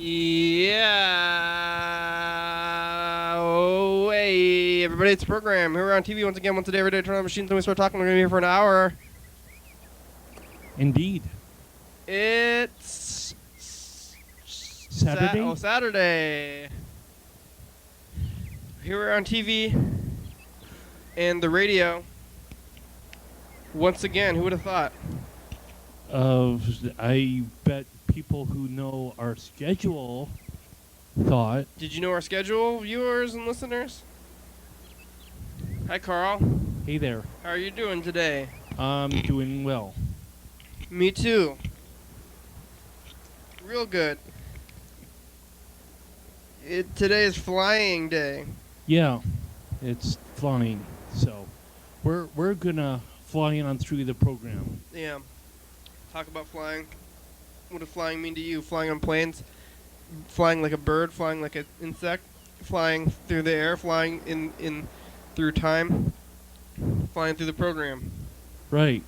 Yeah. Oh, hey, everybody, it's the program. Here we're on TV once again, once a day, every day. Turn on the machines, then we start talking. We're going to be here for an hour. Indeed. It's Saturday? Saturday. Here we're on TV and the radio. Once again, who would have thought? I bet people who know our schedule thought. Did you know our schedule, viewers and listeners? Hi, Carl. Hey there. How are you doing today? I'm doing well. Me too. Real good. Today is flying day. Yeah, it's flying. So we're gonna fly on through the program. Yeah. Talk about flying. What does flying mean to you? Flying on planes, flying like a bird, flying like an insect, flying through the air, flying in through time, flying through the program. Right.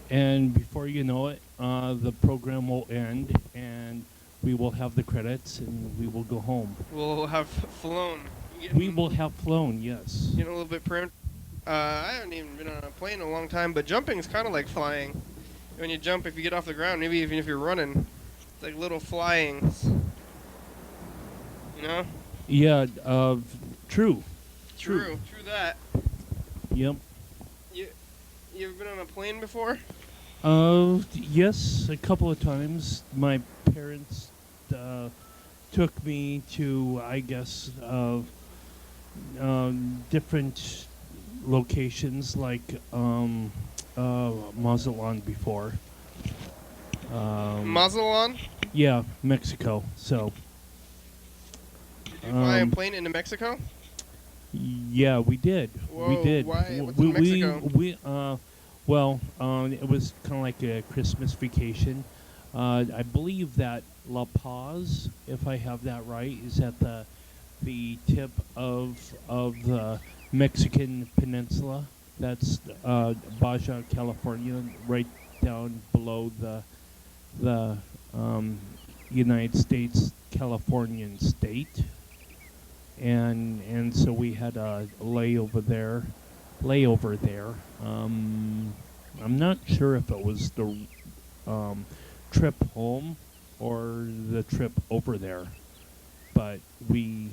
And before you know it, the program will end, and we will have the credits, and we will go home. We'll have flown. We will have flown, yes. Getting a little bit primed. I haven't even been on a plane in a long time, but jumping is kind of like flying. When you jump, if you get off the ground, maybe even if you're running, it's like little flyings. You know? Yeah, true. True that. Yep. You ever been on a plane before? Yes, a couple of times. My parents took me to, I guess, different locations like Mazatlan before. Mazatlan? Yeah, Mexico. So. Did you fly a plane into Mexico? Yeah, we did. Whoa, we did. Why? What's in Mexico? Well, it was kind of like a Christmas vacation. I believe that La Paz, if I have that right, is at the tip of the Mexican peninsula. That's Baja California, right down below the United States Californian state. And so we had a layover there. I'm not sure if it was the trip home or the trip over there, but we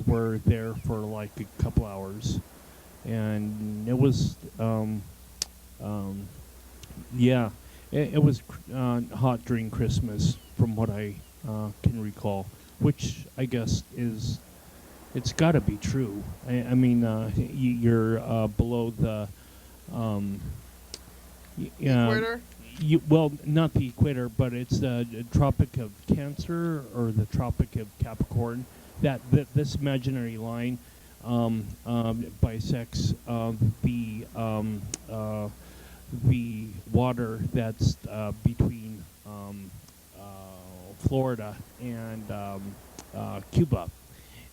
were there for like a couple hours, and it was it was hot during Christmas, from what I can recall, which I guess it's got to be true. I mean, you're below the equator? Well, not the equator, but it's the Tropic of Cancer or the Tropic of Capricorn. This imaginary line bisects the water that's between Florida and Cuba.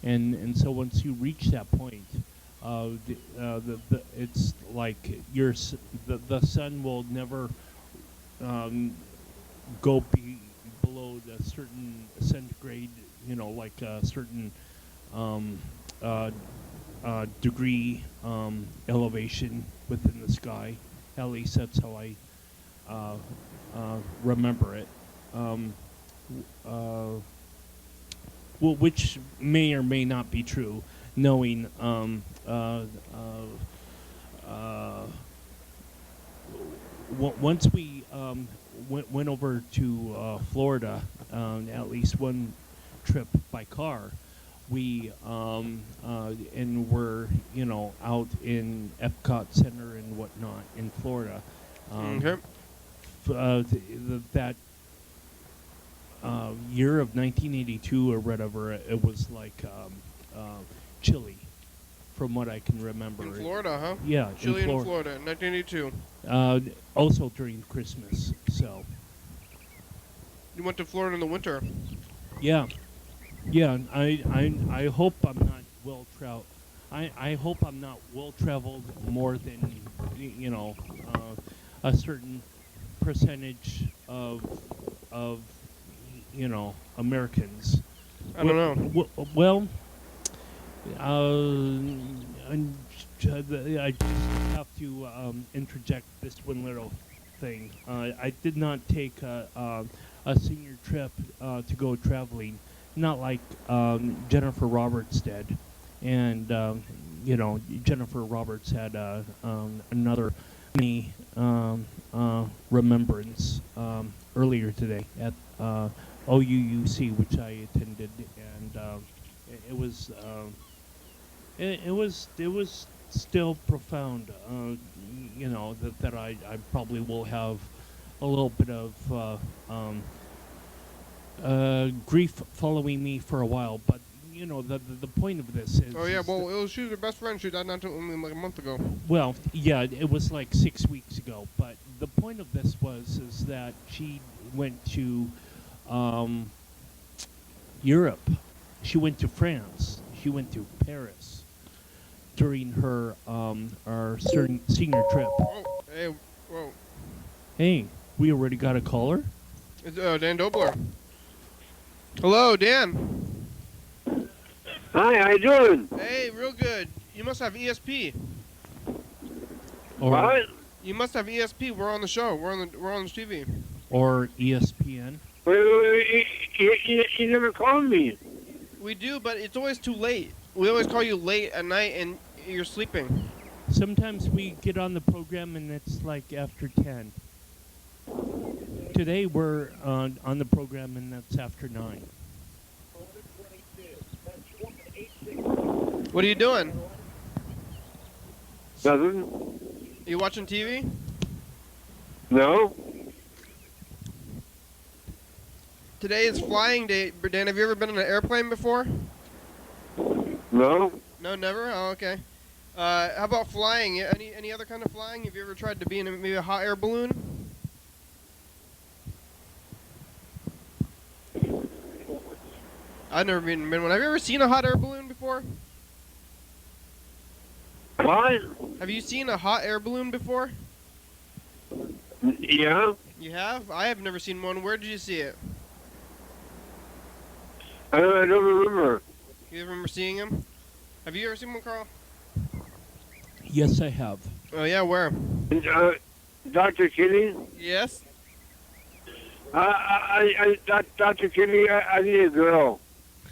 And so once you reach that point, it's like the sun will never go below the certain centigrade, like a certain degree elevation within the sky. At least that's how I remember it. Well, which may or may not be true, knowing once we went over to Florida, at least one trip by car, we and we're out in Epcot Center and whatnot in Florida. Okay. That year of 1982 or whatever, it was like chilly, from what I can remember. In Florida, huh? Yeah, Chilly in Florida, 1982. Also during Christmas, so. You went to Florida in the winter. Yeah. Yeah, I hope I'm not Will Trout I hope I'm not well traveled more than a certain percentage of Americans. I don't know. Well, and I just have to interject this one little thing. I did not take a senior trip to go traveling, not like Jennifer Roberts did. And, Jennifer Roberts had another mini remembrance earlier today at OUUC, which I attended, and it was it was still profound. That I probably will have a little bit of grief following me for a while, but the point of this is. Oh yeah, is well, she was her best friend. She died not too only like a month ago. well, yeah, it was like 6 weeks ago, but the point of this is that she went to Europe. She went to France. She went to Paris during her our senior trip. Oh, hey, whoa. Hey, we already got a caller? It's Dan Dobler. Hello, Dan. Hi, how you doing? Hey, real good. You must have ESP. Or What? You must have ESP. We're on the show. We're on the TV. or ESPN? You never called me. We do, but it's always too late. We always call you late at night and you're sleeping. Sometimes we get on the program and it's like after 10. Today we're on the program and that's after 9. What are you doing? Nothing? You watching TV? No? Today is flying day. Dan, have you ever been in an airplane before? No? No, never? Oh, okay. How about flying? Any other kind of flying? Have you ever tried to be in maybe a hot air balloon? I've never been one. Have you ever seen a hot air balloon before? What? Have you seen a hot air balloon before? Yeah? You have? I have never seen one. Where did you see it? I don't remember. You remember seeing him? Have you ever seen one, Carl? Yes, I have. Oh, yeah, where? Dr. Kinney? Yes? Dr. Kinney, I need a girl.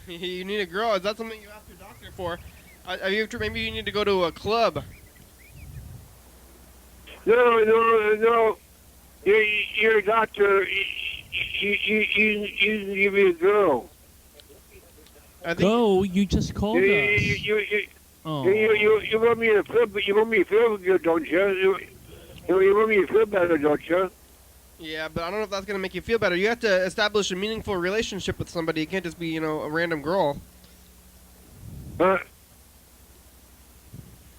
You need a girl. Is that something you ask your doctor for? Have you maybe you need to go to a club? No. You're a doctor. You give me a girl. I think Go, you just called us. Oh. You want me to feel, but you want me to feel good, don't you? You want me to feel better, don't you? Yeah, but I don't know if that's going to make you feel better. You have to establish a meaningful relationship with somebody. It can't just be, a random girl.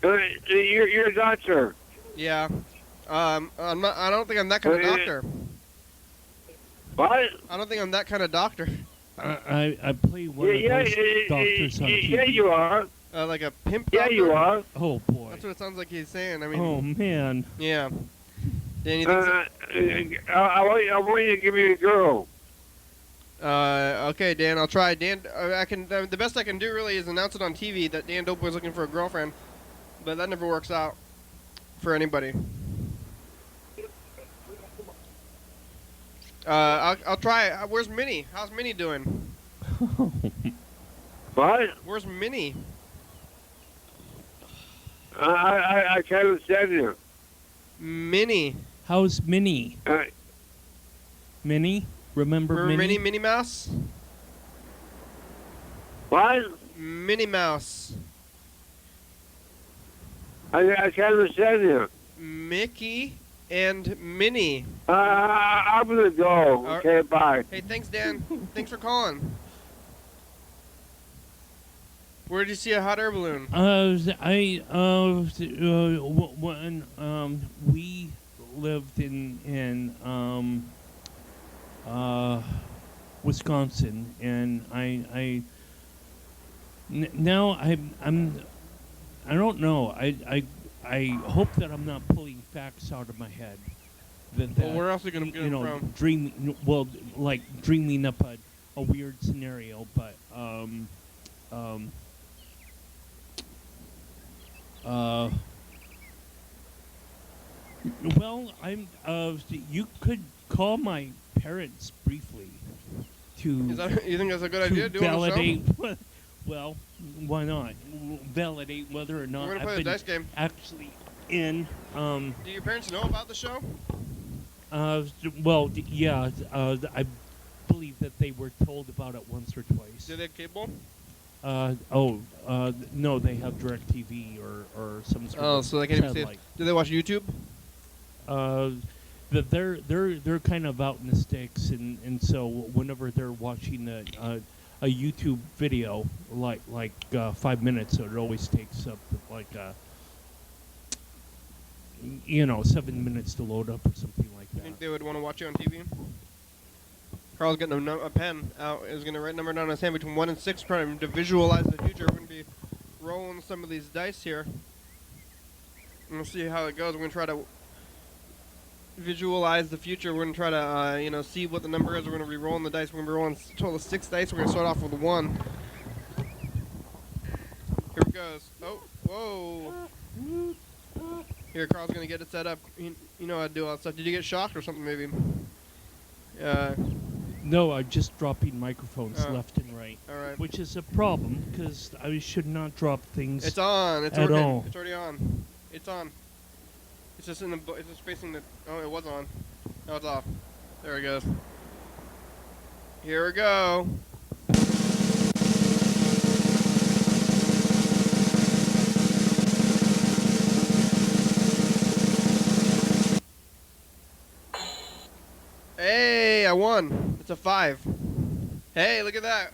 You're a doctor. Yeah. I don't think I'm that kind of doctor. What? I don't think I'm that kind of doctor. I play one of those doctors on TV. Yeah, you are. Like a pimp Yeah, doctor? you are. Oh, boy. That's what it sounds like he's saying. I mean, Oh, man. yeah. Dan, you think so? I want you to give me a girl. Okay, Dan, I'll try. Dan, I can. The best I can do really is announce it on TV that Dan Dope was looking for a girlfriend, but that never works out for anybody. I'll try. Where's Minnie? How's Minnie doing? What? Where's Minnie? I can't understand you. Minnie. How's Minnie? Minnie? Remember Minnie? Minnie Mouse? What? Minnie Mouse. I can't understand you. Mickey and Minnie. I'm gonna go. Okay, bye. Hey, thanks, Dan. Thanks for calling. Where did you see a hot air balloon? When we lived in Wisconsin, and now I'm I don't know. I hope that I'm not pulling facts out of my head. Well, where else are you gonna get you them know, from? like dreaming up a weird scenario, but uh, well, I'm you could call my parents briefly to You think that's a good to idea? Doing validate. Well, why not validate whether or not We're gonna play I've the been dice game. actually in. Do your parents know about the show? Yeah. I believe that they were told about it once or twice. Do they have cable? No, they have DirecTV or some sort of So they can't even see it. satellite. Do they watch YouTube? They're kind of out in the sticks, and so whenever they're watching a YouTube video, like 5 minutes, so it always takes up like 7 minutes to load up or something like You that. think they would want to watch you on TV? Carl's getting a pen out. Is going to write a number down on his hand between 1 and 6, trying to visualize the future. We're going to be rolling some of these dice here. And we'll see how it goes. We're going to try to visualize the future. We're going to try to, see what the number is. We're going to be rolling the dice. We're going to be rolling a total of 6 dice. We're going to start off with 1. Here it goes. Oh, whoa. Here, Carl's going to get it set up. You know how to do all that stuff. Did you get shocked or something, maybe? No, I'm just dropping microphones Oh. left and right, All right. which is a problem because I should not drop things. It's on. It's at working. all. It's already on. It's on. It's just it's just facing the. Oh, it was on. Now it's off. There it goes. Here we go. Hey, I won. It's a 5. Hey, look at that.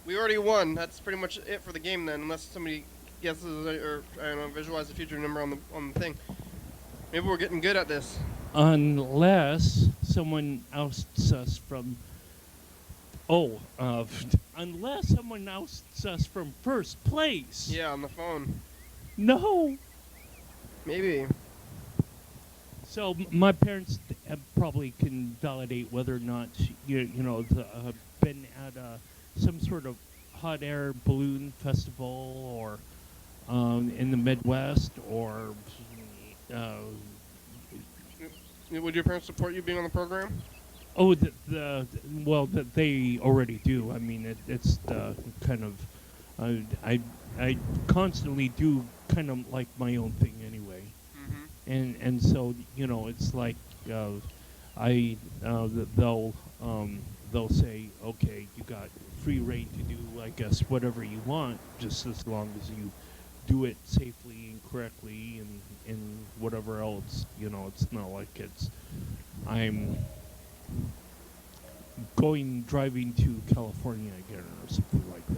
We already won. That's pretty much it for the game then, unless somebody guesses or I don't know, visualize the future number on the thing. Maybe we're getting good at this. Unless someone ousts us from. Unless someone ousts us from first place. Yeah, on the phone. No. Maybe. So my parents probably can validate whether or not been at some sort of hot air balloon festival or in the Midwest or. Would your parents support you being on the program? Oh, that they already do. I mean, it's the kind of I constantly do kind of like my own thing anyway. And so it's like they'll say, okay, you got free reign to do, I guess, whatever you want, just as long as you do it safely and correctly and whatever else. It's not like I'm driving to California again or something like that.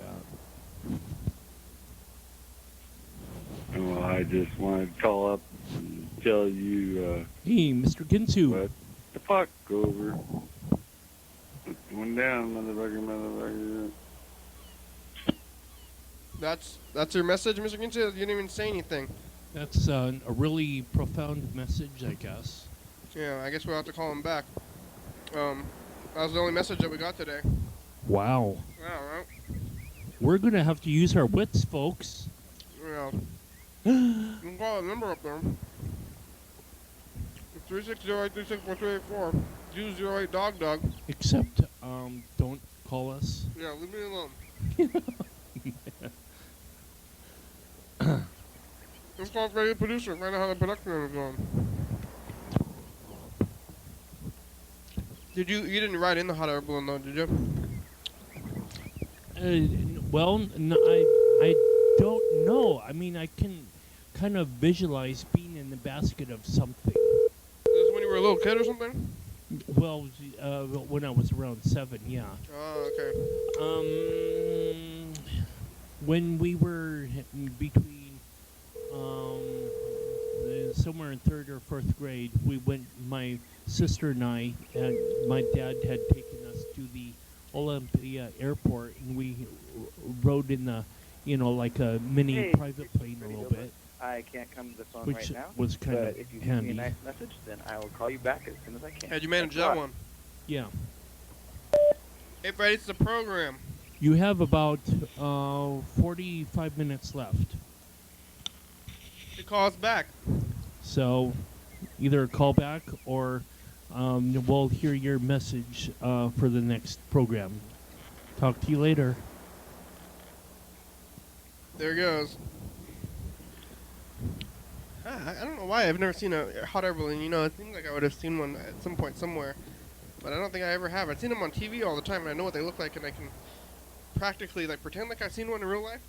Well, I just wanted to call up and tell you, Hey, Mr. Ginsu. what the fuck over. One down, motherfucker. That's your message, Mr. Ginsu? You didn't even say anything. That's a really profound message, I guess. Yeah, I guess we'll have to call him back. That was the only message that we got today. Wow. Yeah, right? We're going to have to use our wits, folks. Yeah. You can call the number up there. It's 360-836-4384. 208 dog. Except, don't call us. Yeah, leave me alone. Let's call the producer, find out how the production is going. You didn't ride in the hot air balloon though, did you? I don't know. I mean, I can kind of visualize being in the basket of something. This is when you were a little kid or something? Well, when I was around 7, yeah. Oh, okay. When we were between somewhere in 3rd or 4th grade, my sister and I, and my dad had taken us to the Olympia airport, and we rode in like a mini Hey, private plane a Pretty little Gilbert. bit, I can't come to the phone which right now, was kind but of if you leave me a handy. nice message, then I will call you back as soon as I can. How'd you manage Thanks a that lot. one? Yeah. Hey, Freddy, it's the program. You have about 45 minutes left. You call us back. So either call back or we'll hear your message for the next program. Talk to you later. There goes. I don't know why I've never seen a hot air balloon. It seems like I would have seen one at some point somewhere, but I don't think I ever have. I've seen them on TV all the time, and I know what they look like, and I can practically pretend like I've seen one in real life,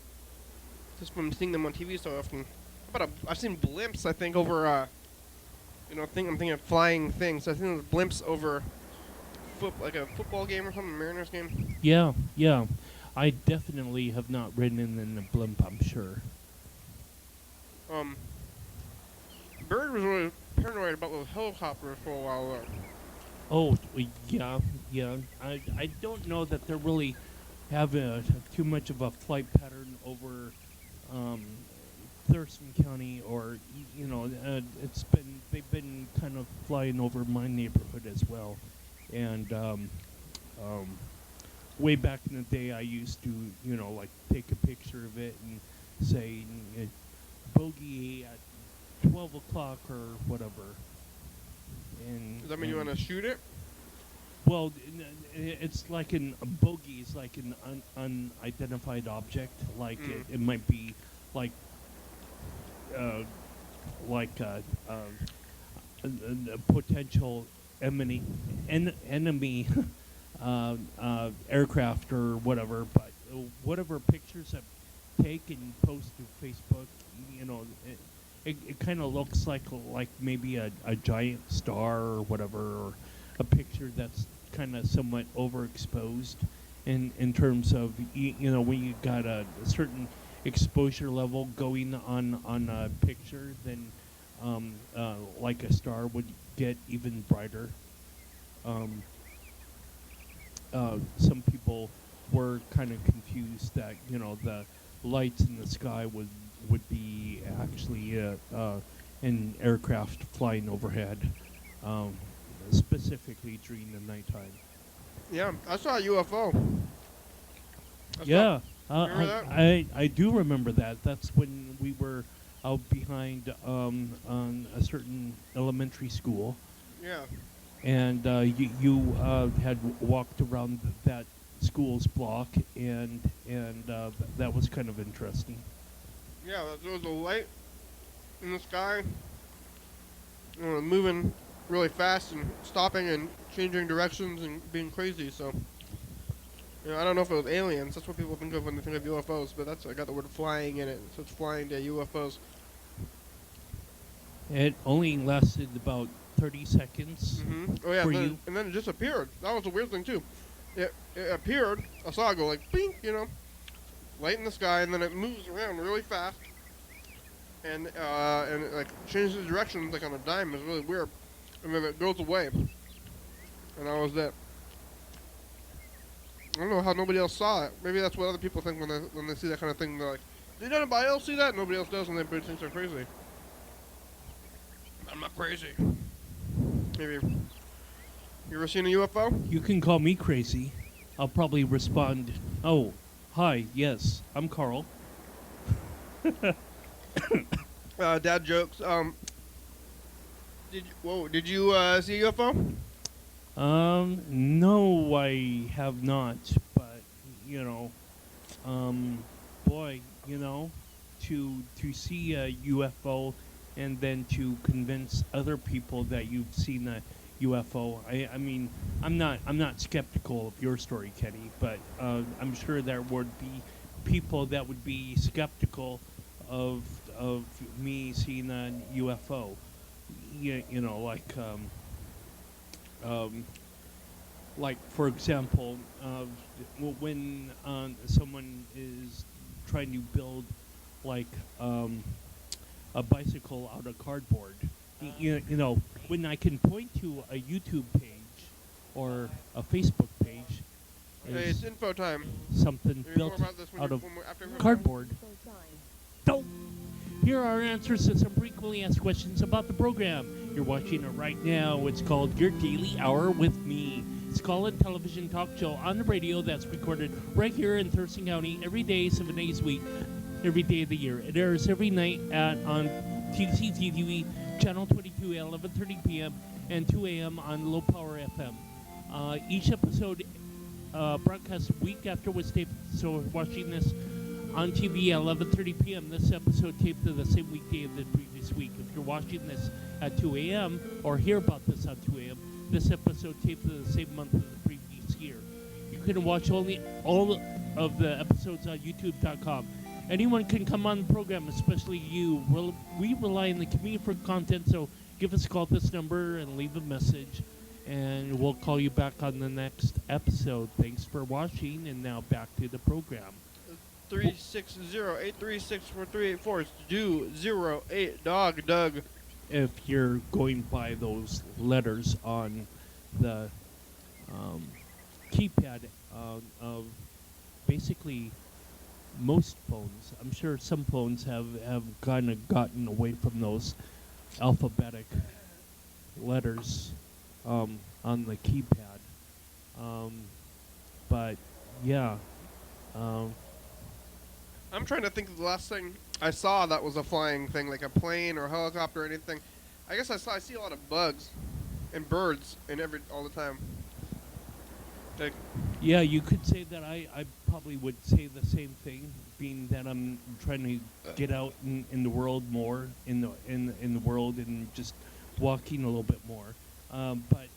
just from seeing them on TV so often. I've seen blimps. I think over I'm thinking of flying things. I've seen blimps over like a football game or something, Mariners game. Yeah. I definitely have not ridden in a blimp, I'm sure. Bird was really paranoid about those helicopters for a while though. Oh, yeah. I don't know that they really have too much of a flight pattern over Thurston County, or they've been kind of flying over my neighborhood as well, and way back in the day I used to take a picture of it and say bogey at 12 o'clock or whatever. And Does that mean you want to shoot it? well, it's like a bogey is like an unidentified object. Like it might be like a potential enemy aircraft or whatever. But whatever pictures I take and post to Facebook, it kind of looks like maybe a giant star or whatever, or a picture that's kind of somewhat overexposed in terms of when you got a certain exposure level going on a picture, then like a star would get even brighter. Some people were kind of confused that the lights in the sky would be actually an aircraft flying overhead, specifically during the nighttime. Yeah, I saw a UFO. Yeah, Remember that? I do remember that. That's when we were out behind on a certain elementary school, Yeah. and you had walked around that school's block, and that was kind of interesting. Yeah, there was a light in the sky, moving really fast and stopping and changing directions and being crazy. So, I don't know if it was aliens. That's what people think of when they think of UFOs. But I got the word flying in it, so it's flying to UFOs. It only lasted about 30 seconds. Oh yeah, For and you? then it just appeared. That was a weird thing too. It appeared. I saw it go like bing, light in the sky, and then it moves around really fast, and it changes directions like on a dime. It's really weird, and then it goes away, and that was it. I don't know how nobody else saw it. Maybe that's what other people think when they see that kind of thing. They're like, did anybody else see that? Nobody else does, and they think they're crazy. I'm not crazy. Maybe. You ever seen a UFO? You can call me crazy. I'll probably respond, "Oh, hi, yes, I'm Carl." Dad jokes. Did you see a UFO? No, I have not, but boy, to see a UFO and then to convince other people that you've seen a UFO. I mean, I'm not skeptical of your story, Kenny, but I'm sure there would be people that would be skeptical of me seeing a UFO. Like for example, when someone is trying to build like a bicycle out of cardboard, when I can point to a YouTube page or a Facebook page, Hey, it's info time. something Hear built more about this when out you're- of when we're- after we're- cardboard. Don't. Here are answers to some frequently asked questions about the program. You're watching it right now. It's called Your Daily Hour with Me. It's called a television talk show on the radio that's recorded right here in Thurston County every day, 7 days a week, every day of the year. It airs every night on TCTV, Channel 22 at 11:30 p.m. and 2 a.m. on Low Power FM. Each episode broadcast a week after it was taped, so we're watching this on TV at 11:30 p.m. This episode taped to the same weekday of the previous week. If you're watching this at 2 a.m. or hear about this on 2 a.m., this episode taped to the same month of the previous year. You can watch all of the episodes on YouTube.com. Anyone can come on the program, especially you. We rely on the community for content, so give us a call at this number and leave a message, and we'll call you back on the next episode. Thanks for watching, and now back to the program. 360-836-4384. It's do 08 dog Doug. If you're going by those letters on the keypad of basically most phones, I'm sure some phones have kind of gotten away from those alphabetic letters on the keypad. But yeah. I'm trying to think of the last thing I saw that was a flying thing, like a plane or a helicopter or anything. I guess I see a lot of bugs and birds all the time. Like, Yeah, you could say that. I probably would say the same thing, being that I'm trying to get out in the world more, in the world, and just walking a little bit more. But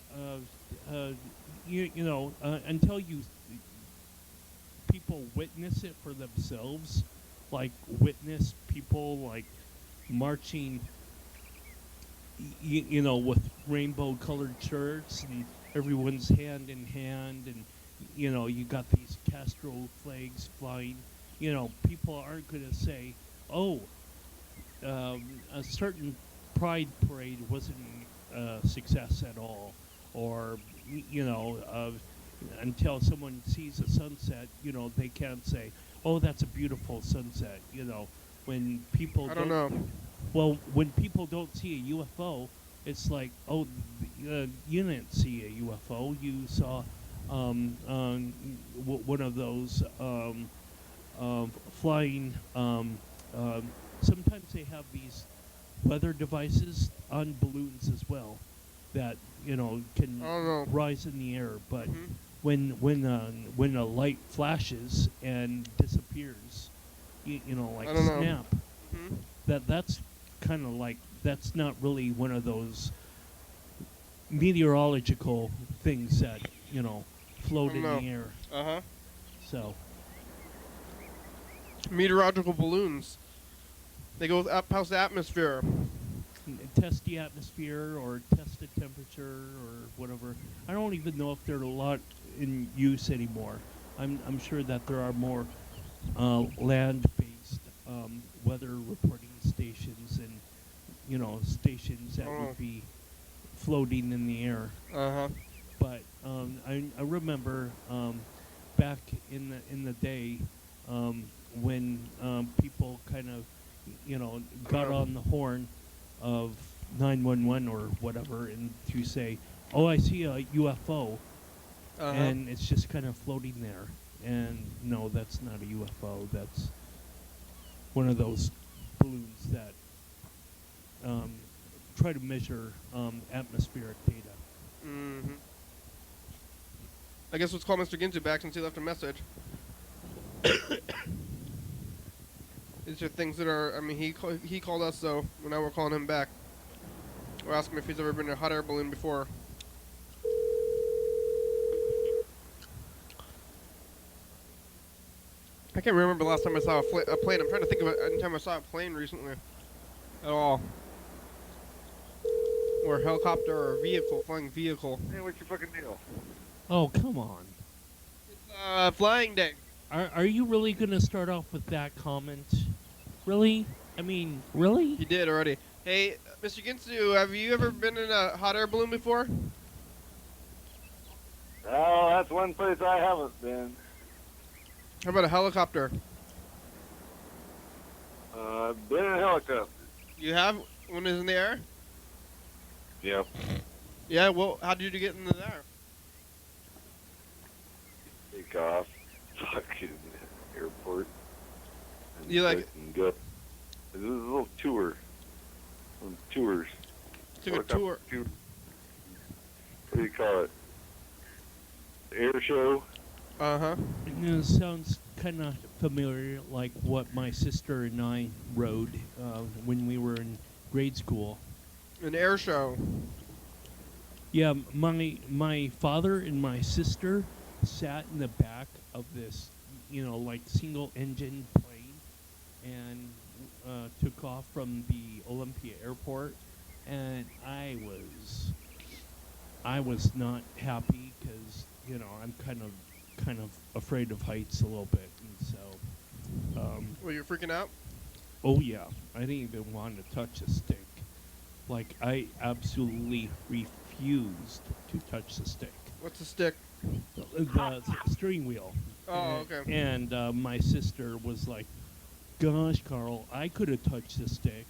until people witness it for themselves, like witness people like marching, with rainbow-colored shirts and everyone's hand in hand, and you got these Castro flags flying. People aren't going to say, "Oh, a certain pride parade wasn't a success at all," or until someone sees a sunset, they can't say, "Oh, that's a beautiful sunset." When people I don't know. Well, when people don't see a UFO, it's like, "Oh, you didn't see a UFO. You saw one of those flying." Sometimes they have these weather devices on balloons as well that can I don't know. rise in the air, but Mhm. when a light flashes and disappears, like I don't know. snap, Mhm. that's kind of like, that's not really one of those meteorological things that float in No. the air. Uh-huh. So Meteorological balloons. They go up past the atmosphere. test the atmosphere or test the temperature or whatever. I don't even know if they're a lot in use anymore. I'm sure that there are more land-based weather reporting stations and stations that Oh. would be floating in the air. Uh-huh. But I remember back in the day when people kind of got on the horn of 911 or whatever, and to say, "Oh, I see a UFO," Uh-huh. and it's just kind of floating there. And no, that's not a UFO. That's one of those balloons that try to measure atmospheric data. Mm-hmm. I guess let's call Mr. Ginzu back since he left a message. These are things that are, he called us, so now we're calling him back. We're asking him if he's ever been in a hot air balloon before. I can't remember the last time I saw a plane. I'm trying to think of any time I saw a plane recently. At all. Or a helicopter or a vehicle, flying vehicle. Hey, what's your fucking deal? Oh, come on. Flying day. Are you really going to start off with that comment? Really? I mean, really? You did already. Hey, Mr. Ginsu, have you ever been in a hot air balloon before? Oh, that's one place I haven't been. How about a helicopter? I've been in a helicopter. You have when it's in the air? Yep. Yeah. Well, how did you get into there? Take off. Fucking airport. And You like- and go. This is a little tour. Some tours. Took a Helicopter tour. What do you call it? Air show. Uh-huh. It sounds kind of familiar, like what my sister and I rode when we were in grade school. An air show. Yeah, my father and my sister sat in the back of this, like single engine plane, and took off from the Olympia Airport, and I was not happy because I'm kind of afraid of heights a little bit, and so Well, you're freaking out? oh yeah, I didn't even want to touch a stick. Like, I absolutely refused to touch the stick. What's the stick? The steering wheel. Oh, okay. And my sister was like, gosh, Carl, I could have touched the stick,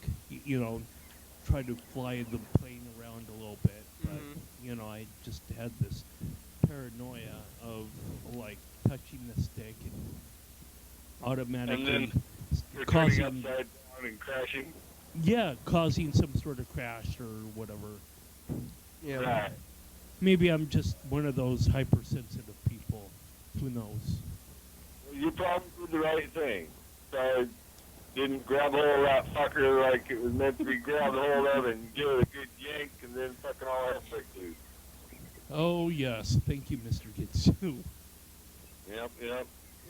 tried to fly the plane around a little bit, but, I just had this paranoia of, like, touching the stick and automatically And then you're turning causing, upside down and crashing. causing some sort of crash or whatever. Yeah. Right. Maybe I'm just one of those hypersensitive people. Who knows? Well, you probably did the right thing. So didn't grab hold of that fucker like it was meant to be grabbed hold of and give it a good yank and then fucking all that break loose. Oh, yes. Thank you, Mr. Gitsu. Yep.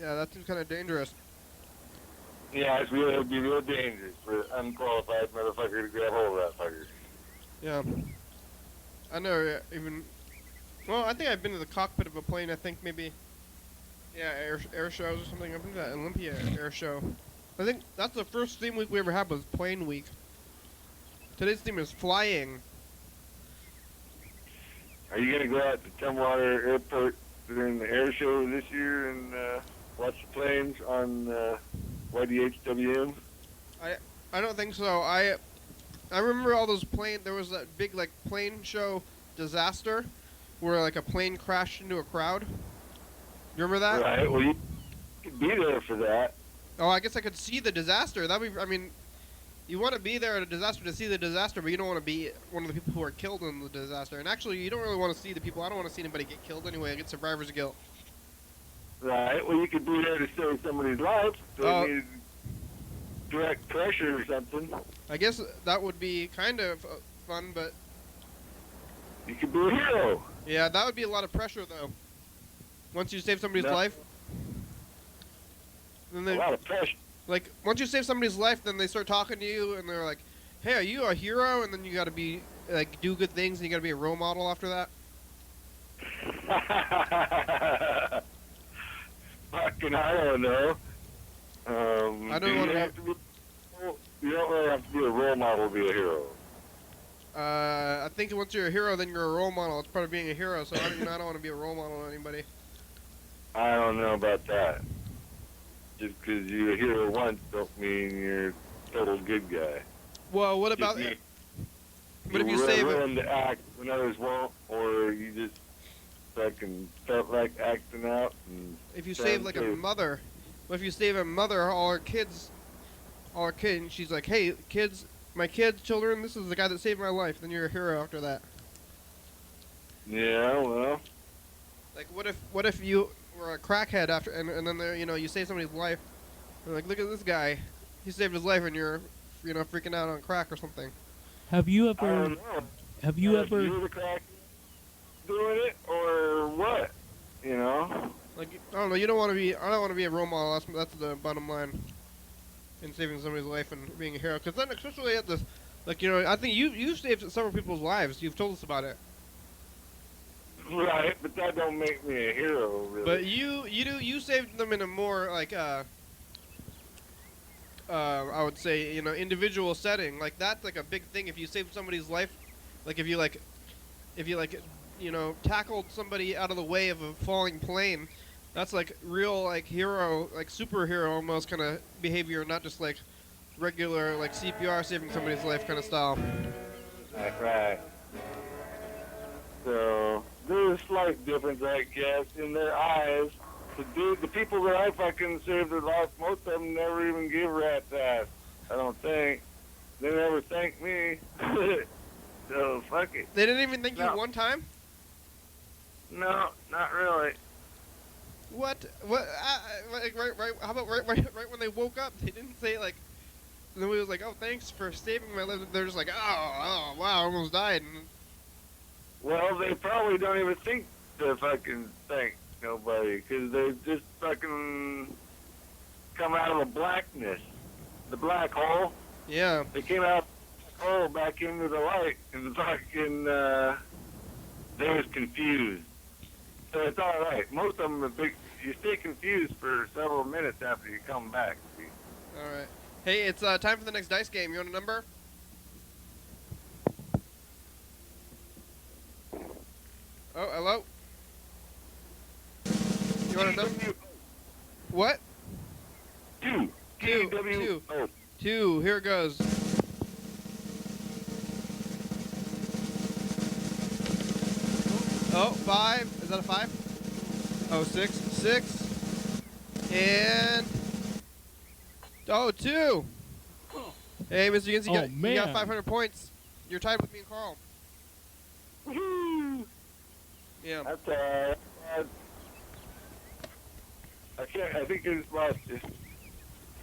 Yeah, that seems kind of dangerous. Yeah, it would be real dangerous for an unqualified motherfucker to grab hold of that fucker. Yeah. I never even. Well, I think I've been to the cockpit of a plane. I think maybe. Yeah, air shows or something. I've been to that Olympia air show. I think that's the first theme week we ever had was plane week. Today's theme is flying. Are you gonna go out to Tumwater Airport during the air show this year and watch the planes on YDHWM? I don't think so. I remember all those plane. There was that big like plane show disaster, where like a plane crashed into a crowd. You remember that? Right. Well, you could be there for that. Oh, I guess I could see the disaster. That'd be. I mean, you want to be there at a disaster to see the disaster, but you don't want to be one of the people who are killed in the disaster. And actually, you don't really want to see the people. I don't want to see anybody get killed anyway. I get survivor's guilt. Right. Well, you could be there to save somebody's life. So Oh. you need direct pressure or something. I guess that would be kind of fun, but You could be a hero. yeah, that would be a lot of pressure though. Once you save somebody's No. life, then A they lot of pressure. like once you save somebody's life, then they start talking to you, and they're like, "Hey, are you a hero?" And then you got to be like do good things, and you got to be a role model after that. Fucking, I don't know. I don't do you wanna have to be. You don't really have to be a role model to be a hero. I think once you're a hero, then you're a role model. It's part of being a hero. So I don't want to be a role model to anybody. I don't know about that. Just because you're a hero once don't mean you're a total good guy. Well, what about Just what if you you're save? willing to act when others won't, or you just fucking felt like acting out. And If you trying save like a to- mother, what if you save a mother, all her kids, and she's like, "Hey, kids, my kids, children, this is the guy that saved my life." Then you're a hero after that. Yeah, well, Like, what if you were a crackhead after, and then there, you save somebody's life. They're like, "Look at this guy, he saved his life," and you're, freaking out on crack or something. Have you I ever? don't know. Have you If ever? you're the crack doing it, or what? You know? Like, I don't know. You don't want to be. I don't want to be a role model. That's the bottom line. In saving somebody's life and being a hero, because then especially at this, like I think you saved several people's lives. You've told us about it. Right, but that don't make me a hero, really. But you saved them in a more like I would say individual setting. Like that's like a big thing. If you save somebody's life, like if you tackled somebody out of the way of a falling plane. That's like real, like hero, like superhero almost kind of behavior, not just like regular like CPR saving somebody's life kind of style. That's right. So there's a slight difference, I guess, in their eyes. The people that I fucking saved their life, most of them never even give a rat's ass. I don't think. They never thank me. So fuck it. They didn't even thank you No. one time. No, not really. What? What? Like right. How about right when they woke up? They didn't say like. Nobody was like, "Oh, thanks for saving my life." They're just like, "Oh, wow, I almost died." And Well, they probably don't even think to fucking thank nobody because they just fucking come out of the blackness, the black hole. yeah, They came out of the hole back into the light, and fucking they was confused. So it's all right. Most of them, you stay confused for several minutes after you come back. See? all right. Hey, it's time for the next dice game. You want a number? Oh, hello. You want a number? What? Two. Two. T-W-O. 2. Here it goes. Oh, 5. Is that a 5? Oh, 6. 6. And... Oh, 2. Hey, Mr. Ginsey, Oh, you got man. 500 points. You're tied with me and Carl. Woohoo! Yeah. That's I think I just lost you.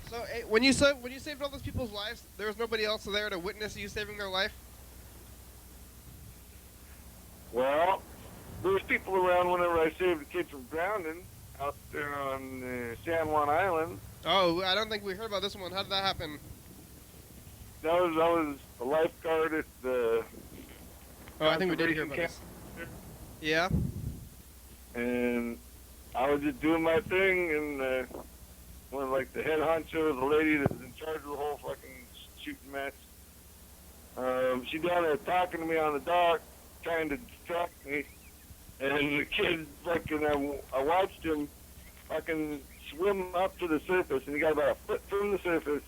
So, hey, when you saved all those people's lives, there was nobody else there to witness you saving their life? Well, there was people around whenever I saved the kids from drowning out there on San Juan Island. Oh, I don't think we heard about this one. How did that happen? I was a lifeguard at the Oh, I think we did hear about this. Yeah? and I was just doing my thing, and one of like the head honcho, the lady that was in charge of the whole fucking shooting match, she down there talking to me on the dock, trying to distract me, and the kid fucking, I watched him fucking swim up to the surface, and he got about a foot from the surface,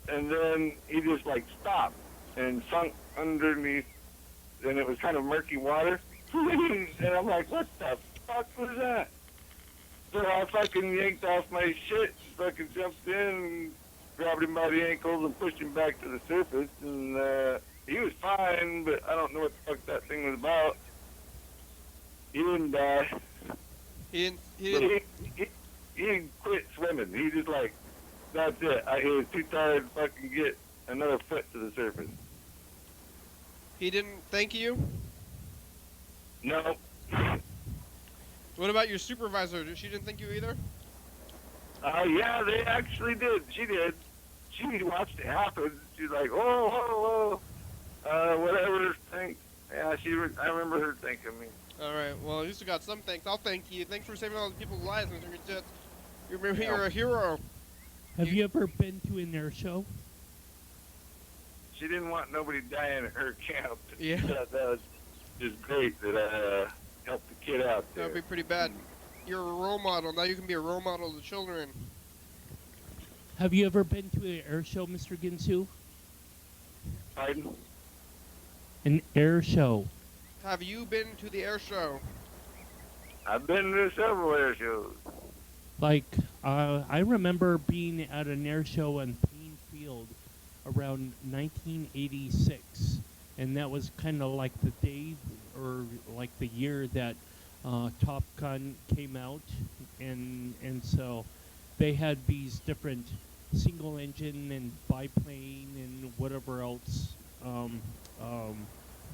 and then he just like stopped and sunk underneath, and it was kind of murky water. And I'm like, what the fuck was that? So I fucking yanked off my shit, fucking jumped in, and grabbed him by the ankles and pushed him back to the surface, and he was fine, but I don't know what the fuck that thing was about. He didn't die. He But didn't. he didn't quit swimming. He just like, that's it. He was too tired to fucking get another foot to the surface. He didn't thank you? No. What about your supervisor? She didn't thank you either? Yeah, they actually did. She did. She watched it happen. She's like, oh, whatever. Thanks. Yeah, I remember her thanking me. All right. Well, at least you got some thanks. I'll thank you. Thanks for saving all the people's lives, Mr. Jets. You're a hero. Have you ever been to an air show? She didn't want nobody dying at her camp. Yeah. That was just great that I helped the kid out there. That would be pretty bad. You're a role model. Now you can be a role model to children. Have you ever been to an air show, Mr. Ginsu? Pardon? An air show. Have you been to the air show? I've been to several air shows. Like, I remember being at an air show in Payne Field around 1986, and that was kind of like the day or like the year that Top Gun came out, and so they had these different single engine and biplane and whatever else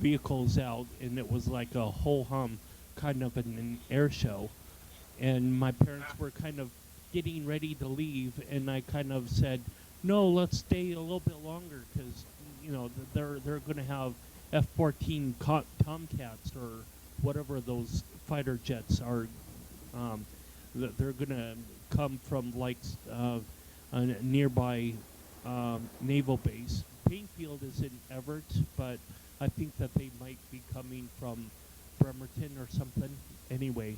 vehicles out, and it was like a whole hum kind of an air show. And my parents were kind of getting ready to leave, and I kind of said, no, let's stay a little bit longer because, you know, they're going to have F-14 Tomcats or whatever those fighter jets are. They're going to come from like a nearby naval base. Painfield is in Everett, but I think that they might be coming from Bremerton or something. Anyway,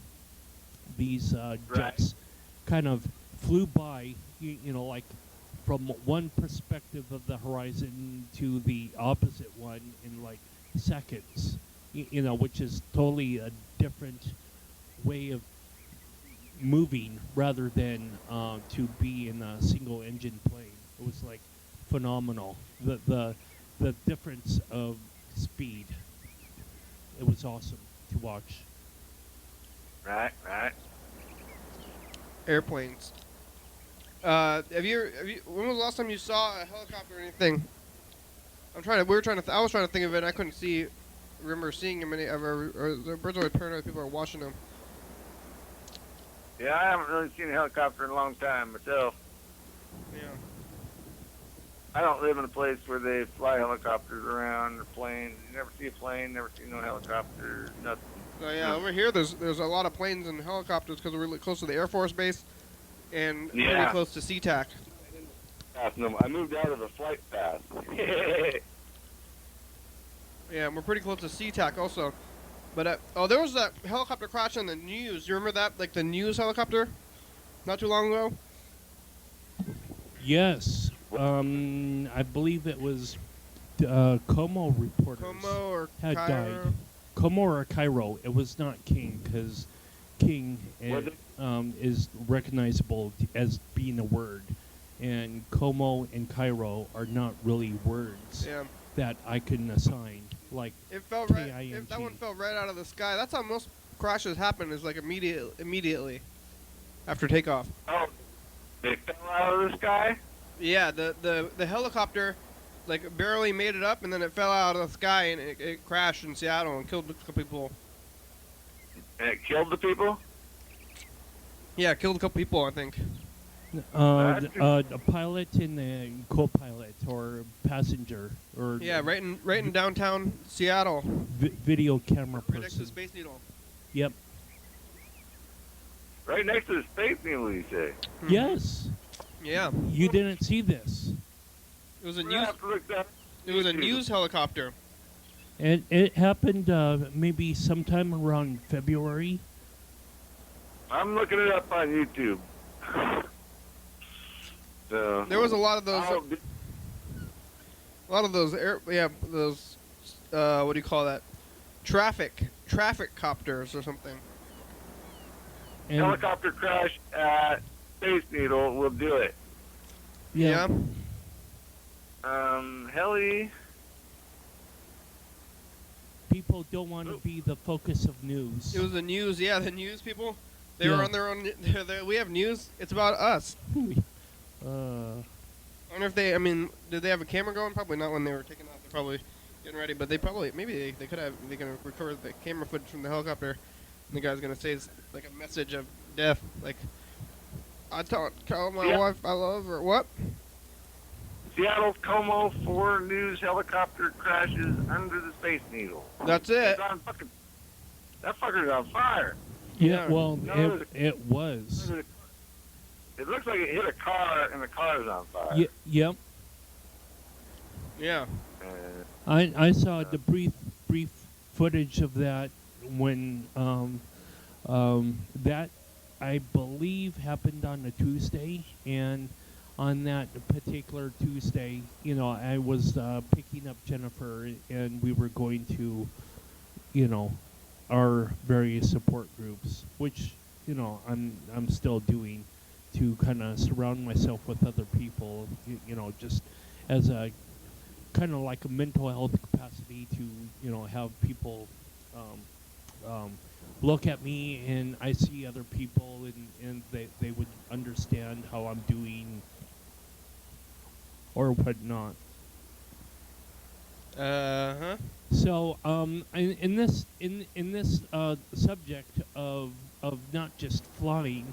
these Right. jets kind of flew by, you know, like from one perspective of the horizon to the opposite one in like seconds, you know, which is totally a different way of moving rather than to be in a single engine plane. It was like phenomenal. The difference of speed. It was awesome to watch. Right. Airplanes. When was the last time you saw a helicopter or anything? I was trying to think of it and I couldn't remember seeing him or the birds always paranoid people are watching them. Yeah, I haven't really seen a helicopter in a long time myself. Yeah. I don't live in a place where they fly helicopters around or planes. You never see a plane, never see no helicopter, nothing. So yeah, over here there's a lot of planes and helicopters because we're really close to the Air Force Base and pretty Yeah. close to SeaTac. I moved out of the flight path. Yeah, and we're pretty close to SeaTac also. But there was that helicopter crash on the news. You remember that, like the news helicopter, not too long ago? Yes, I believe it was Como reporters Como or had Cairo? died. Como or Cairo. It was not King because King Was it? is recognizable as being a word, and Como and Cairo are not really words Yeah. that I can assign. Like It fell right. That one KING. fell right out of the sky. That's how most crashes happen. Is like immediately after takeoff. Oh, they fell out of the sky? Yeah, the helicopter like barely made it up, and then it fell out of the sky and it crashed in Seattle and killed a couple people. And it killed the people? Yeah, it killed a couple people, I think. A pilot and a co-pilot or passenger or Yeah, right in downtown Seattle, video camera right next to person. Space Needle. Yep. Right next to the Space Needle, you say? Mhm. Yes. Yeah, You didn't see this. it was a We're news. gonna have to look that It was a YouTube. news helicopter. It happened maybe sometime around February. I'm looking it up on YouTube. So, There was a lot of those. I'll be- Those what do you call that? Traffic copters or something. And helicopter crash at Space Needle will do it. yeah. Heli. People don't want to be the focus of news. It was the news. Yeah, the news people. They Yeah. were on their own. We have news. It's about us. uh, I wonder if they. I mean, did they have a camera going? Probably not when they were taking off. They're probably getting ready. But they probably maybe they could have. They're gonna record the camera footage from the helicopter. And the guy's gonna say it's like a message of death. Like I tell my Yeah. wife I love her. What? Seattle's Como 4 news helicopter crashes under the Space Needle. That's it. It's on that fucker's on fire. yeah, well, No, it was. It looks like it hit a car and the car is on fire. Yep. Yeah. I saw the brief footage of that when that I believe happened on a Tuesday, and on that particular Tuesday, you know, I was picking up Jennifer, and we were going to, you know, our various support groups, which, you know, I'm still doing, to kind of surround myself with other people, you know, just as a kind of like a mental health capacity to, you know, have people look at me and I see other people and they would understand how I'm doing or whatnot. Huh. So in this subject of not just flying,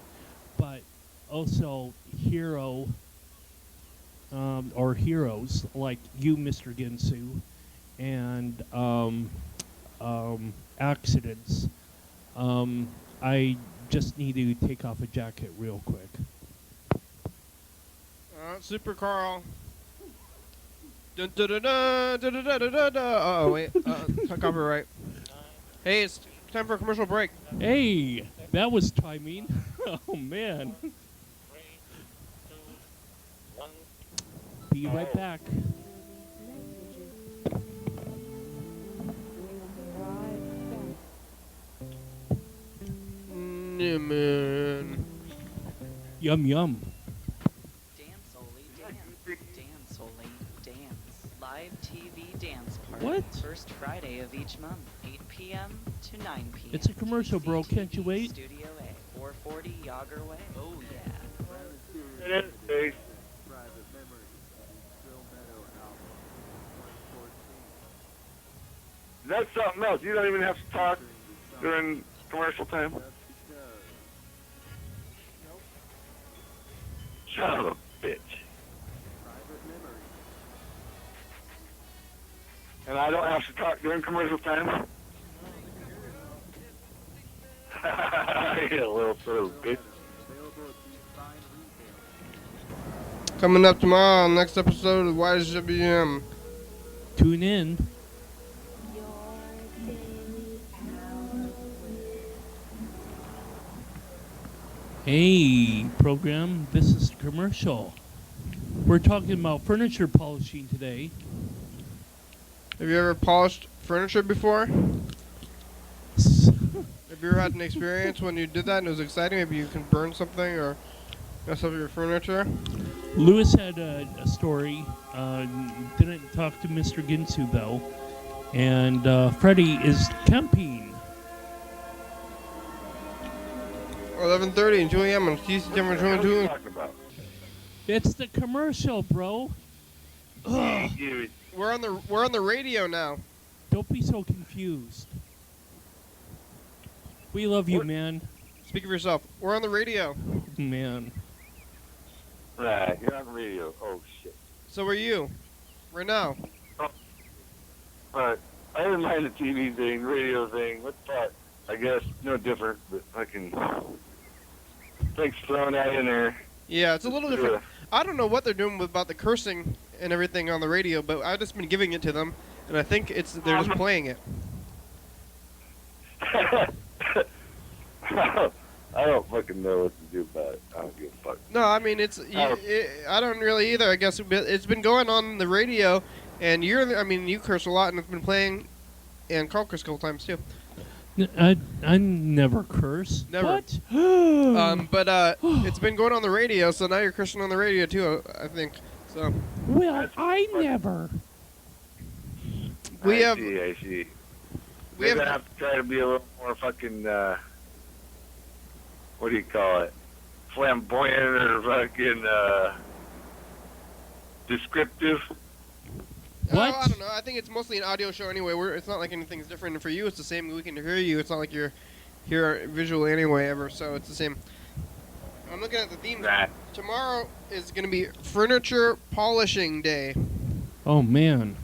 but also or heroes like you, Mr. Ginsu, and accidents. I just need to take off a jacket real quick. Super Carl. Dun, dun, dun, dun, dun, dun, dun, dun, dun. Oh wait, copyright. Hey, it's Time for a commercial break. Hey, that was timing. Oh, man. Be right back. Yeah, man. Yum, yum. Dance Oli Dance. Dance Oli Dance. Live TV dance party. What? First Friday of each month, 8 p.m. to 9 p.m. It's a commercial, bro. Can't you wait? Studio A, 440 Yager Way. Oh, yeah. It is, Dave. That's something else. You don't even have to talk during commercial time. Son of a bitch. And I don't have to talk during commercial time? You little son of a bitch. Coming up tomorrow, next episode of YDHWM. Tune in. Hey, program, this is the commercial. We're talking about furniture polishing today. Have you ever polished furniture before? Have you ever had an experience when you did that and it was exciting? Maybe you can burn something or mess up your furniture? Lewis had a story. Didn't talk to Mr. Ginsu, though. And Freddie is camping. 11:30 and Julian on TCTV What are you 22. talking about? It's the commercial, bro. Ugh. Dude, We're on the radio now. Don't be so confused. We love you, What? man. Speak for yourself. We're on the radio. Man. Right, you're on the radio. Oh, shit. So are you. Right now. Alright. I didn't mind the TV thing, radio thing. What the fuck? I guess no different, but fucking. Thanks for throwing that in there. Yeah, it's a little different. I don't know what they're doing about the cursing and everything on the radio, but I've just been giving it to them, and I think they're just playing it. I don't fucking know what to do about it. I don't give a fuck. No, I mean I don't really either. I guess it's been going on the radio, and you curse a lot, and it's been playing, and Carl cursed a couple times too. I never curse. Never. What? But it's been going on the radio, so now you're cursing on the radio too. I think so. Well, I never. We have. I see. We Maybe I have. have to try to be a little more fucking. What do you call it? Flamboyant or fucking descriptive. What? I don't know. I think it's mostly an audio show anyway. It's not like anything's different. And for you, it's the same. We can hear you. It's not like you're here visually anyway ever. So it's the same. I'm looking at the theme. Right. Tomorrow is going to be Furniture Polishing Day. Oh man,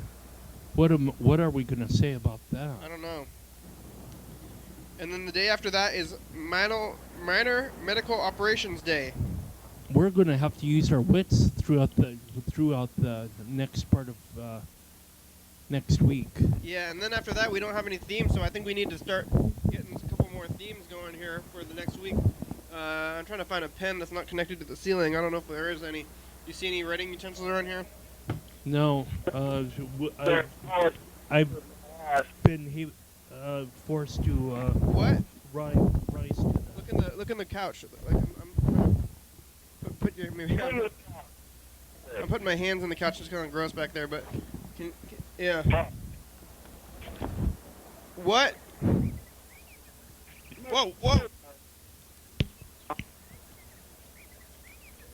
what are we gonna say about that? I don't know. And then the day after that is minor medical operations day. We're gonna have to use our wits throughout the next part of next week. Yeah, and then after that we don't have any themes, so I think we need to start getting a couple more themes going here for the next week. I'm trying to find a pen that's not connected to the ceiling. I don't know if there is any. Do you see any writing utensils around here? No, I've been forced to What? rise to that. Look in the couch. Like I'm put your maybe. I'm putting my hands on the couch. It's kind of gross back there, but yeah. What? Whoa!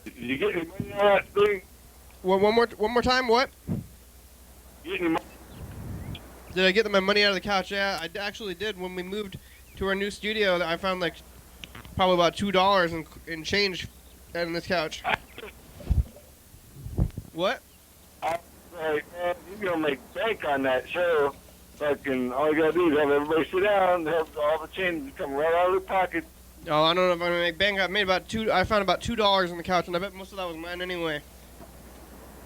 Did you get any money out of that thing? One more time. What? Get any money? Did I get my money out of the couch? Yeah, I actually did. When we moved to our new studio, I found like probably about $2 in change in this couch. What? Right, man, you're gonna make bank on that show. Fucking, all you gotta do is have everybody sit down, have all the change come right out of their pocket. Oh, I don't know if I'm gonna make bank. I found about $2 on the couch, and I bet most of that was mine anyway.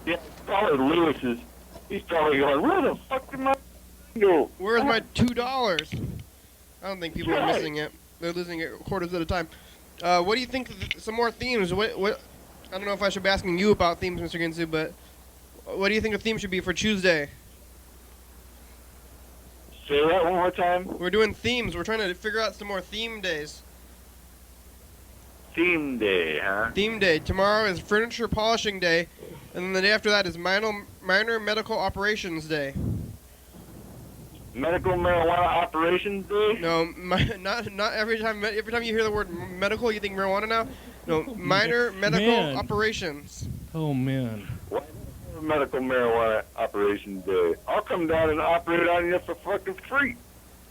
Yeah, it's probably Lewis's. He's probably going, where the fuck did my go? Where's my $2? I don't think people are missing it. They're losing it quarters at a time. What do you think? Some more themes. What? I don't know if I should be asking you about themes, Mr. Ginsu, but what do you think the theme should be for Tuesday? Say that one more time. We're doing themes. We're trying to figure out some more theme days. Theme day, huh? Theme day. Tomorrow is furniture polishing day, and then the day after that is minor medical operations day. Medical marijuana operations day? No, not every time. Every time you hear the word medical, you think marijuana now. No, minor medical Man. operations. Oh man. What? Medical marijuana operations day. I'll come down and operate on you for fucking free.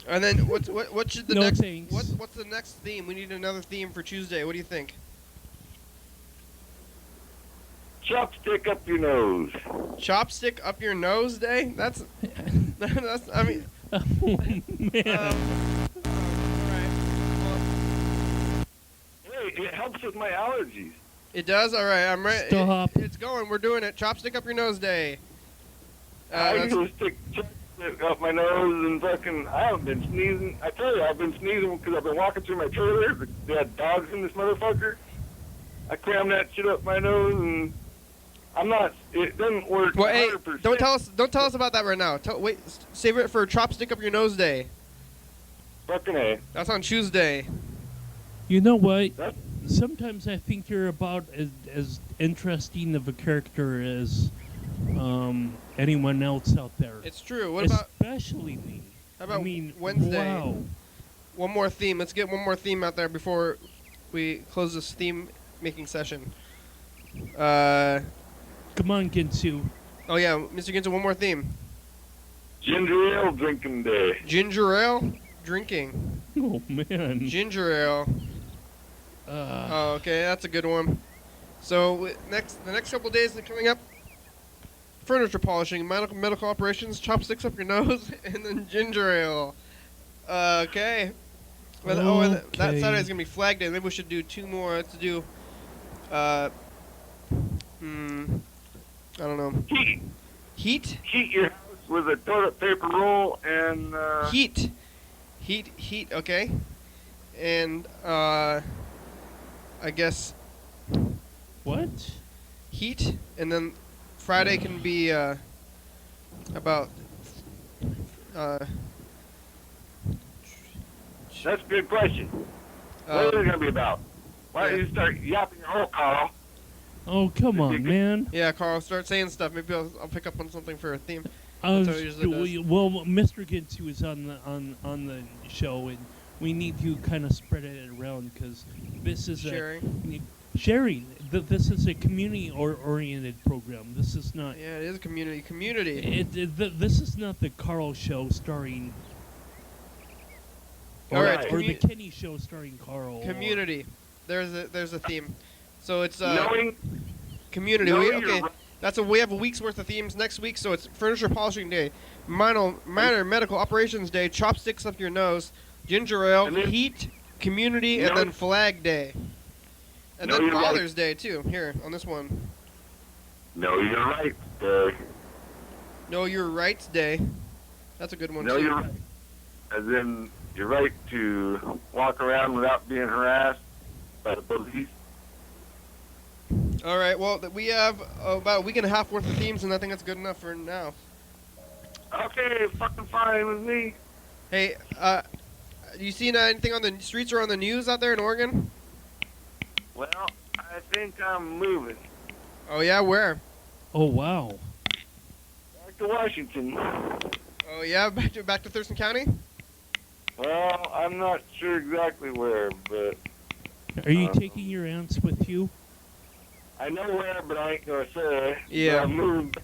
And then what should the No next? thanks. What's the next theme? We need another theme for Tuesday. What do you think? Chopstick up your nose. Chopstick up your nose day? That's I mean. Oh man. Alright. Hey, it helps with my allergies. It does? Alright, I'm ready. Stop. It's going. We're doing it. Chopstick up your nose day. I That's- usually stick chopstick up my nose and fucking. I haven't been sneezing. I tell you, I've been sneezing because I've been walking through my trailer. They had dogs in this motherfucker. I cram that shit up my nose and I'm not. It doesn't work. well, hey, 100%. don't tell us about that right now. Wait, save it for Chopstick up your nose day. Fucking A. That's on Tuesday. You know what? That's- Sometimes I think you're about as interesting of a character as anyone else out there. It's true. What about Especially me. how about I mean, Wednesday? Wow. One more theme. Let's get one more theme out there before we close this theme making session. Come on, Ginsu. Oh yeah, Mr. Ginsu, one more theme. Ginger ale drinking day. Ginger ale drinking. Oh man. Ginger ale. Oh, okay, that's a good one. So the next couple days that are coming up, furniture polishing, medical operations, chopsticks up your nose, and then ginger ale. Okay. Well, oh, and that Okay. Saturday's gonna be Flag Day. Maybe we should do two more. Let's do. I don't know. Heat. Heat. Heat your house with a toilet paper roll and. Heat. Okay. And I guess What? heat, and then Friday can be about That's a good question. What is it going to be about? Why don't you start yapping your whole Carl? Oh, come on, man. yeah, Carl, start saying stuff. Maybe I'll pick up on something for a theme. Uh, That's how it usually does. well, Mr. Ginsu is on the show, and we need to kind of spread it around because this is sharing. This is a community-oriented program. This is not. Yeah, it is a community. This is not the Carl show starring. All right, Or the Kenny show starring Carl. community. There's a theme. So it's Knowing, community. knowing Okay, your we have a week's worth of themes next week. So it's furniture polishing day, minor medical operations day, chopsticks up your nose, ginger ale, And then- heat, community, and No. then Flag Day, and No, then you're right. Father's Day too. Here on this one. No, you're right. Know Your Rights Day. That's a good one No, too. you're right. As in, your right to walk around without being harassed by the police. All right. Well, we have about a week and a half worth of themes, and I think that's good enough for now. Okay, fucking fine with me. Hey, you seen anything on the streets or on the news out there in Oregon? Well, I think I'm moving Oh yeah, where? Oh wow. back to Washington. Oh yeah, back to Thurston County. Well, I'm not sure exactly where, but Are you taking your aunts with you? I know where, but I ain't gonna say. Yeah. But I'm moving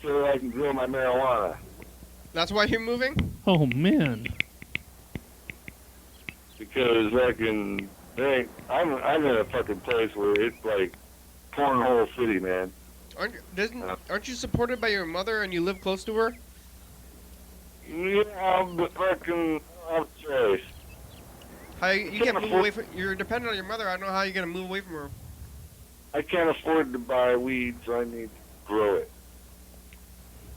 so I can grow my marijuana. That's why you're moving? Oh man. Because I'm in a fucking place where it's like cornhole city, man. Aren't you supported by your mother and you live close to her? Yeah, but fucking I don't have a choice. How you can't move away from? You're dependent on your mother. I don't know how you're gonna move away from her. I can't afford to buy weed, so I need to grow it.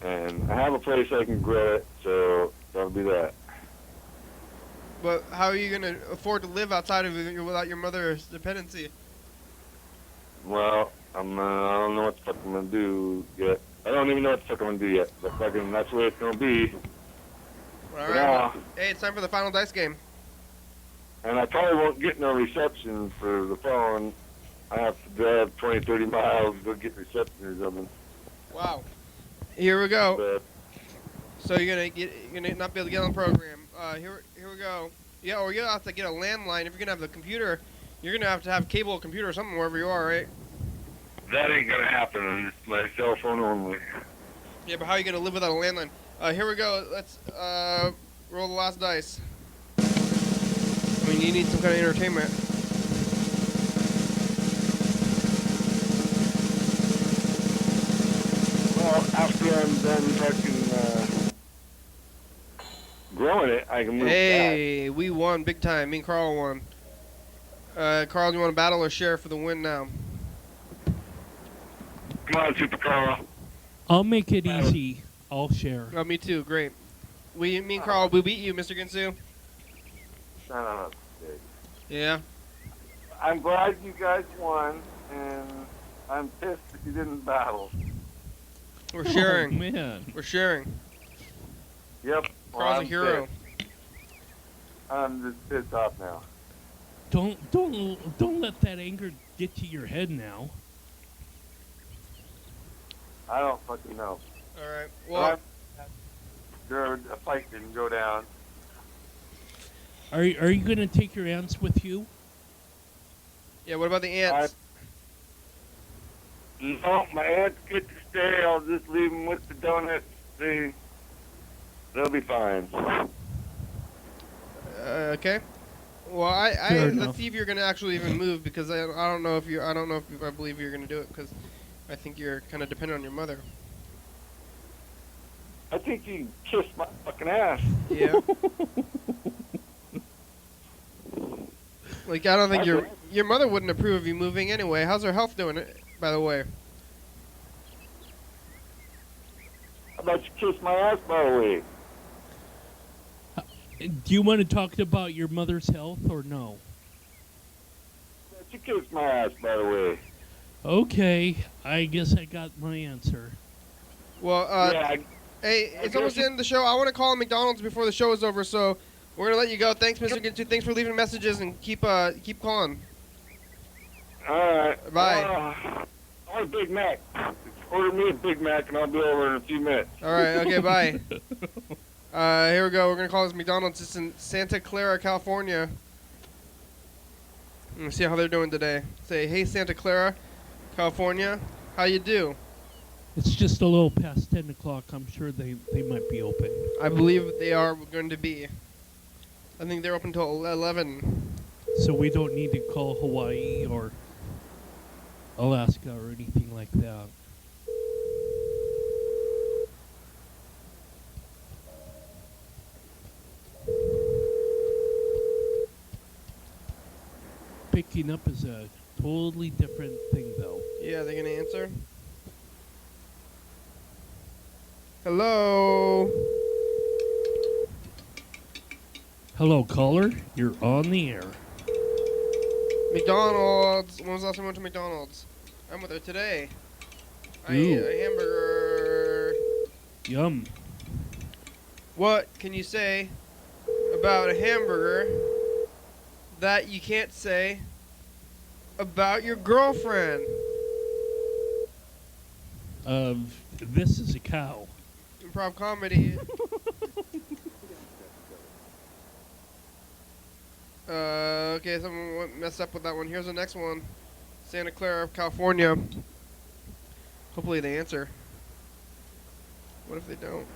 And I have a place I can grow it, so that'll be that. But how are you gonna afford to live outside of without your mother's dependency? Well, I don't know what the fuck I'm gonna do yet. I don't even know what the fuck I'm gonna do yet. But fucking, that's the way it's gonna be. All For right. now. Well, hey, it's time for the final dice game. And I probably won't get no reception for the phone. I have to drive 20, 30 miles to go get reception or something. Wow. Here we go. But So you're gonna not be able to get on the program. Here we go. Yeah, or you'll have to get a landline if you're gonna have the computer. You're gonna have to have cable or computer or something wherever you are, right? that ain't gonna happen. It's my cell phone only. Yeah, but how are you gonna live without a landline? Here we go. Let's roll the last dice. I mean, you need some kind of entertainment. Well, after I'm done fucking growing it, I can move back. Hey, we won big time. Me and Carl won. Carl, do you want to battle or share for the win now? Come on, Super Carl. I'll make it easy. I'll share. Oh, me too. Great. Me and Carl, we beat you, Mr. Ginsu. No. Yeah. I'm glad you guys won, and I'm pissed that you didn't battle. We're sharing. Oh, man. We're sharing. Yep. Carl's a I'm hero. pissed. I'm just pissed off now. Don't let that anger get to your head now. I don't fucking know. All right. Well, A fight didn't go down. Are you gonna take your aunts with you? yeah. What about the ants? No, my aunts get to stay. I'll just leave them with the donuts. They'll be fine. Okay. Well, Fair let's enough. see if you're gonna actually even move because I don't know if I believe you're gonna do it because I think you're kind of dependent on your mother. I think you can kiss my fucking ass. Yeah. Like I don't think your mother wouldn't approve of you moving anyway. How's her health doing? By the way. How about you kiss my ass, by the way? Do you want to talk about your mother's health or no? How about you kiss my ass, by the way? Okay, I guess I got my answer. Well, Yeah, hey, it's almost the end of the show. I want to call McDonald's before the show is over, so we're gonna let you go. Thanks, Mr. Ginsu. Thanks for leaving messages and keep calling. alright. Bye. I want a Big Mac. Order me a Big Mac and I'll be over in a few minutes. All right. Okay. Bye. Here we go. We're gonna call this McDonald's. It's in Santa Clara, California. Let's see how they're doing today. Say, hey, Santa Clara, California. How you do? It's just a little past 10 o'clock. I'm sure they might be open. I believe they are going to be. I think they're open until 11. So we don't need to call Hawaii or Alaska or anything like that. Picking up is a totally different thing, though. Yeah, they're gonna answer. Hello. Hello, caller. You're on the air. McDonald's. When was the last time I went to McDonald's? I'm with her today. I ate Ooh. a hamburger. Yum. What can you say about a hamburger that you can't say about your girlfriend? This is a cow. Improv comedy. Okay, someone messed up with that one. Here's the next one. Santa Clara, California. Hopefully they answer. What if they don't?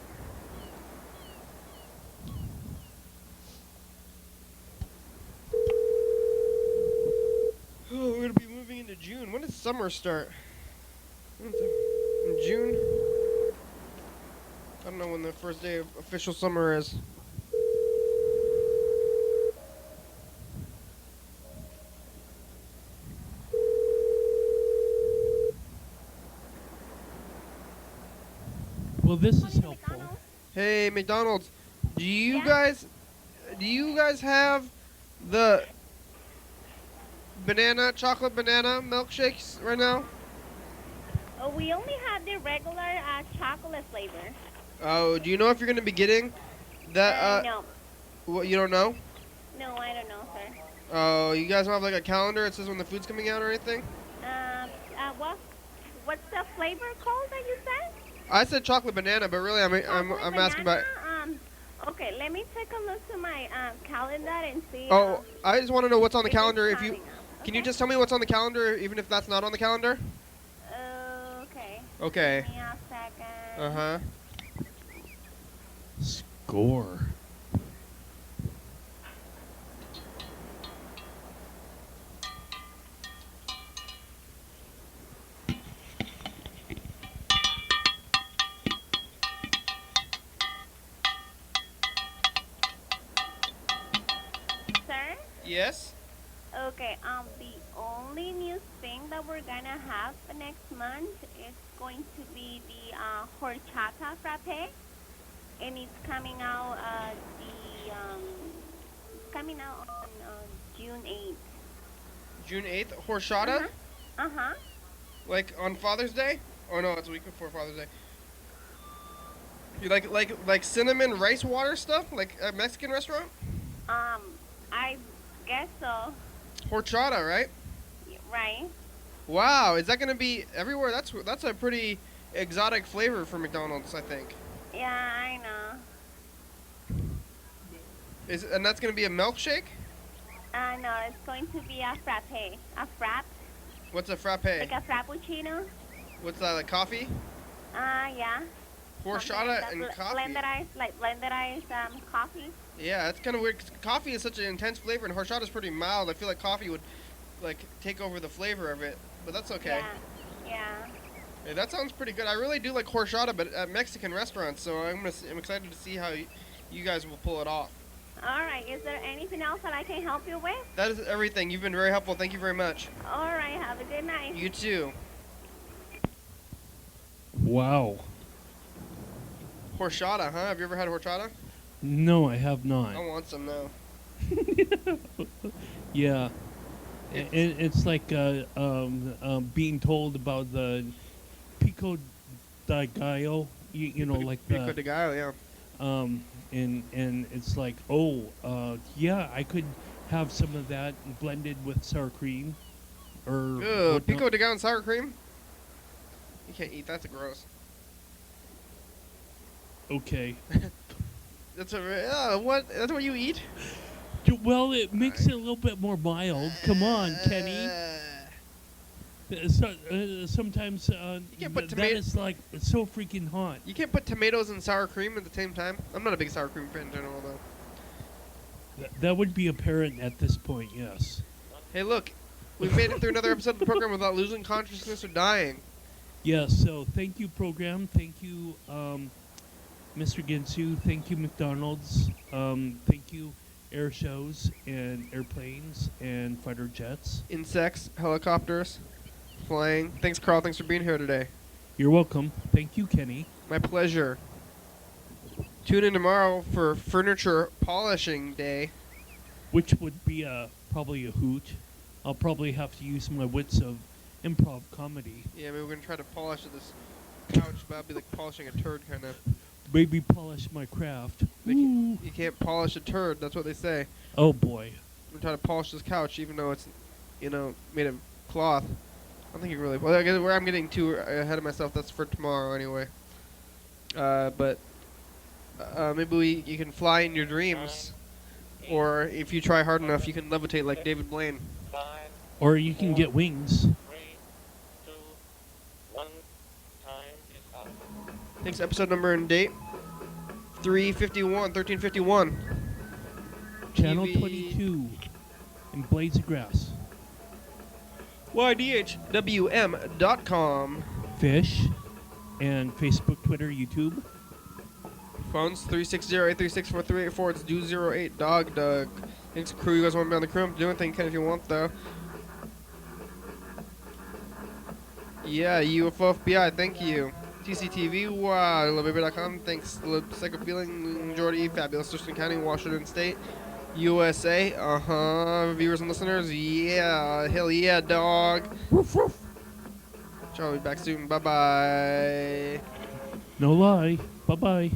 Oh, we're gonna be moving into June. When does summer start? In June? I don't know when the first day of official summer is. Well, this is helpful. Hey, McDonald's, do you guys Do you guys have the chocolate banana milkshakes right now? We only have the regular chocolate flavor. Oh, do you know if you're gonna be getting that? No. What, you don't know? No, I don't know, sir. Oh, you guys don't have like a calendar? It says when the food's coming out or anything? What's the flavor called that you said? I said chocolate banana, but really I'm Chocolate asking about. banana? Okay, let me take a look to my calendar and see. Oh, I just want to know what's on the if it's calendar. If you coming up. can you Okay. just tell me what's on the calendar, even if that's not on the calendar? Okay. Okay. Give me a second. Uh huh. Score. Sir? Yes. Okay, the only new thing that we're gonna have next month is going to be the horchata frappe, and it's coming out coming out on June 8th. June 8th, horchata, Uh-huh. like on Father's Day. Oh no, it's a week before Father's Day. You like cinnamon rice water stuff, like a Mexican restaurant. I guess so. Horchata, right? Right? Wow, is that gonna be everywhere? That's a pretty exotic flavor for McDonald's, I think. Yeah, I know. And that's gonna be a milkshake? No, it's going to be a frappe. A frappe? What's a frappe? Like a frappuccino? What's that, like coffee? Yeah. Horchata and coffee. Blended ice coffee. Yeah, that's kind of weird 'cause coffee is such an intense flavor and horchata is pretty mild. I feel like coffee would like take over the flavor of it, but that's okay. Yeah. Hey, that sounds pretty good. I really do like horchata, but at Mexican restaurants, so I'm excited to see how you guys will pull it off. All right. Is there anything else that I can help you with? That is everything. You've been very helpful. Thank you very much. All right. Have a good night. You too. Wow. Horchata, huh? Have you ever had horchata? No, I have not. I want some now. Yeah. It's like being told about the pico de gallo, you know, like Pico the de gallo, yeah. and it's like, oh, yeah, I could have some of that blended with sour cream, or Ugh, whatnot. pico de gallo and sour cream? You can't eat. That's gross. Okay. That's what? That's what you eat? Well, it makes it a little bit more mild. Come on, Kenny. Sometimes can't put that tomato- is like so freaking hot. You can't put tomatoes and sour cream at the same time. I'm not a big sour cream fan in general, though. That would be apparent at this point, yes. Hey, look, we made it through another episode of the program without losing consciousness or dying. Yes, so thank you, program. Thank you, Mr. Ginsu. Thank you, McDonald's. Thank you, air shows and airplanes and fighter jets. Insects, helicopters, flying. Thanks, Carl. Thanks for being here today. You're welcome. Thank you, Kenny. My pleasure. Tune in tomorrow for Furniture Polishing Day. Which would be probably a hoot. I'll probably have to use my wits of improv comedy. Yeah, maybe we're going to try to polish this couch, but I'll be like polishing a turd, kind of. Maybe polish my craft. Ooh. You can't polish a turd, that's what they say. Oh boy. I'm trying to polish this couch, even though it's, made of cloth. I don't think you really. Well, I guess where I'm getting too ahead of myself. That's for tomorrow, anyway. But maybe you can fly in your dreams, or if you try hard enough, you can levitate like David Blaine. Or you can get wings. Thanks. Episode number and date: 1351. Channel TV. 22 in Blades of Grass. YDHWM.com. Fish and Facebook, Twitter, YouTube. Phones 360-836-4384. It's 208 Dog Doug. Thanks, crew. You guys want to be on the crew? Do anything, Ken, if you want, though. Yeah, UFO FBI. Thank you. TCTV. Wow. LoveBaby.com. Thanks. Psycho Feeling. Jordy. Fabulous. Thurston County, Washington State. USA. Viewers and listeners. Yeah. Hell yeah, dog. I'll be back soon. Bye bye. No lie. Bye bye.